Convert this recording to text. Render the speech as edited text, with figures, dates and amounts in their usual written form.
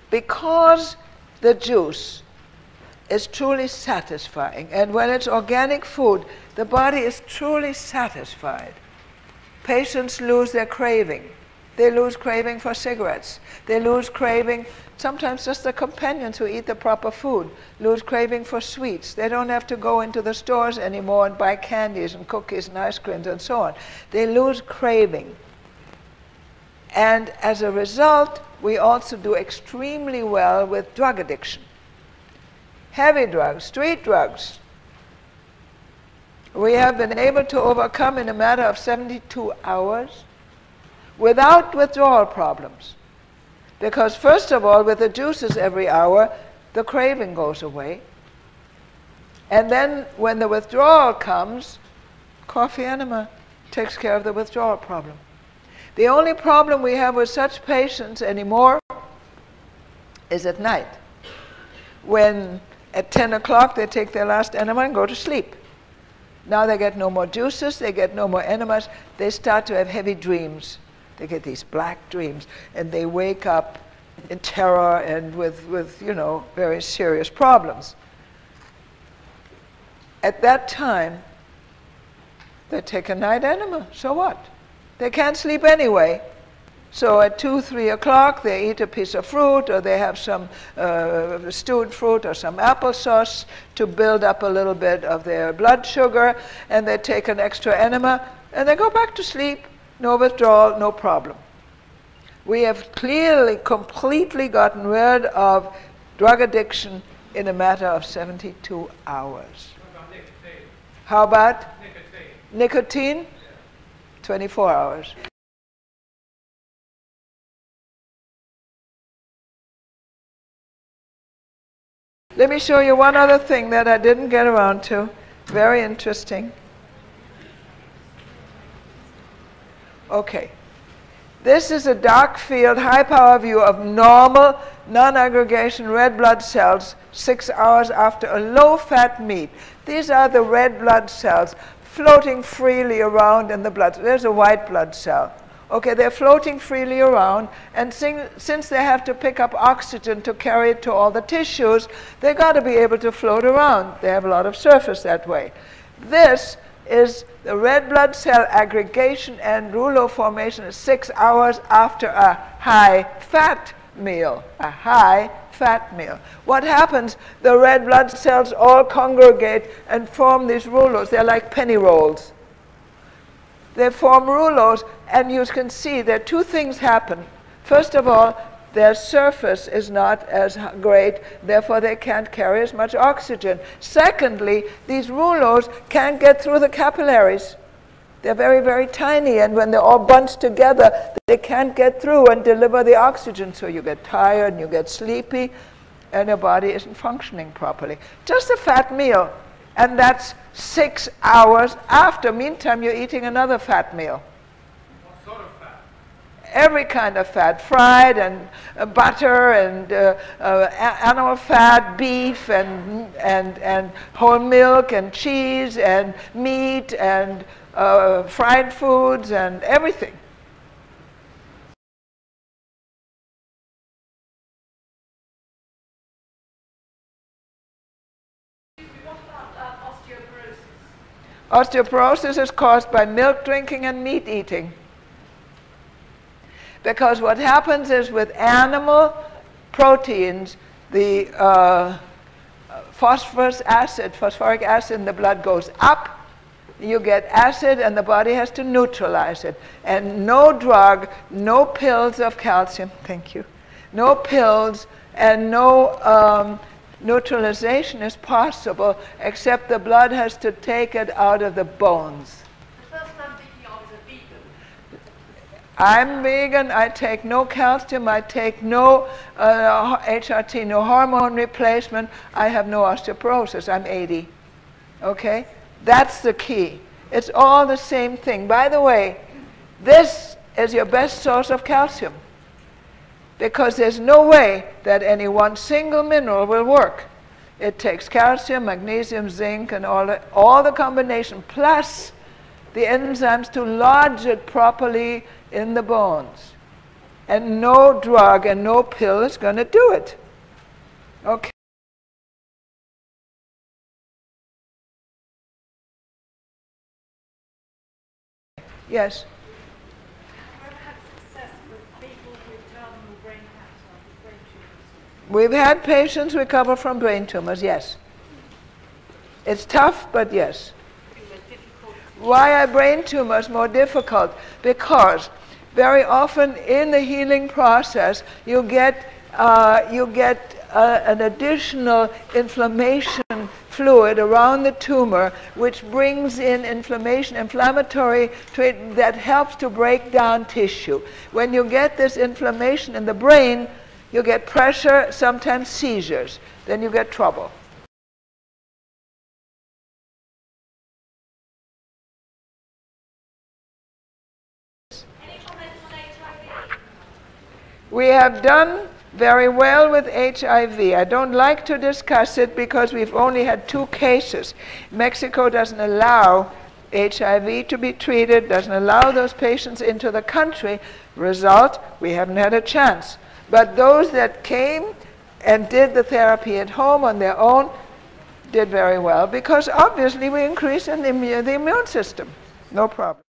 because the juice is truly satisfying, and when it's organic food, the body is truly satisfied. Patients lose their craving. They lose craving for cigarettes. They lose craving, sometimes just the companions who eat the proper food, lose craving for sweets. They don't have to go into the stores anymore and buy candies and cookies and ice creams and so on. They lose craving. And as a result, we also do extremely well with drug addiction. Heavy drugs, street drugs, we have been able to overcome in a matter of 72 hours without withdrawal problems. Because first of all, with the juices every hour, the craving goes away. And then when the withdrawal comes, coffee enema takes care of the withdrawal problem. The only problem we have with such patients anymore is at night, when at 10 o'clock they take their last enema and go to sleep. Now they get no more juices, they get no more enemas, they start to have heavy dreams. They get these black dreams, and they wake up in terror and with you know, very serious problems. At that time, they take a night enema, so what? They can't sleep anyway. So at 2, 3 o'clock, they eat a piece of fruit, or they have some stewed fruit or some applesauce to build up a little bit of their blood sugar, and they take an extra enema, and they go back to sleep. No withdrawal, no problem. We have clearly, completely gotten rid of drug addiction in a matter of 72 hours. How about nicotine? Nicotine? Yeah. 24 hours. Let me show you one other thing that I didn't get around to. Very interesting. Okay. This is a dark field, high power view of normal non-aggregation red blood cells 6 hours after a low-fat meat. These are the red blood cells floating freely around in the blood. There's a white blood cell. Okay, they're floating freely around, and since they have to pick up oxygen to carry it to all the tissues, they've got to be able to float around. They have a lot of surface that way. This is the red blood cell aggregation and rouleau formation 6 hours after a high-fat meal. A high-fat meal. What happens? The red blood cells all congregate and form these rouleaus. They're like penny rolls. They form rouleaus, and you can see that two things happen. First of all, their surface is not as great, therefore they can't carry as much oxygen. Secondly, these rouleaus can't get through the capillaries. They're very, very tiny, and when they're all bunched together, they can't get through and deliver the oxygen, so you get tired and you get sleepy, and your body isn't functioning properly. Just a fat meal, and that's 6 hours after. Meantime, you're eating another fat meal. What sort of fat? Every kind of fat, fried and butter and animal fat, beef and whole milk and cheese and meat and fried foods and everything. What about osteoporosis? Osteoporosis is caused by milk drinking and meat eating. Because what happens is with animal proteins, the phosphoric acid in the blood goes up. You get acid, and the body has to neutralize it. And no drug, no pills of calcium, thank you, no pills and no neutralization is possible, except the blood has to take it out of the bones. The person I'm thinking of is a vegan. I'm vegan, I take no calcium, I take no HRT, no hormone replacement, I have no osteoporosis, I'm 80, okay? That's the key. It's all the same thing. By the way, this is your best source of calcium, because there's no way that any one single mineral will work. It takes calcium, magnesium, zinc, and all the combination, plus the enzymes to lodge it properly in the bones. and no drug and no pill is going to do it. Okay. Yes. Have you had success with people with terminal brain cancer, with brain tumors? We've had patients recover from brain tumors, yes. It's tough, but yes. Why are brain tumors more difficult? Because very often in the healing process you get an additional inflammation fluid around the tumor, which brings in inflammatory trait that helps to break down tissue. When you get this inflammation in the brain, you get pressure, sometimes seizures. Then you get trouble. Any comments on HIV? We have done very well with HIV. I don't like to discuss it because we've only had 2 cases. Mexico doesn't allow HIV to be treated, doesn't allow those patients into the country. Result, we haven't had a chance. But those that came and did the therapy at home on their own did very well, because obviously we increase in the immune system. No problem.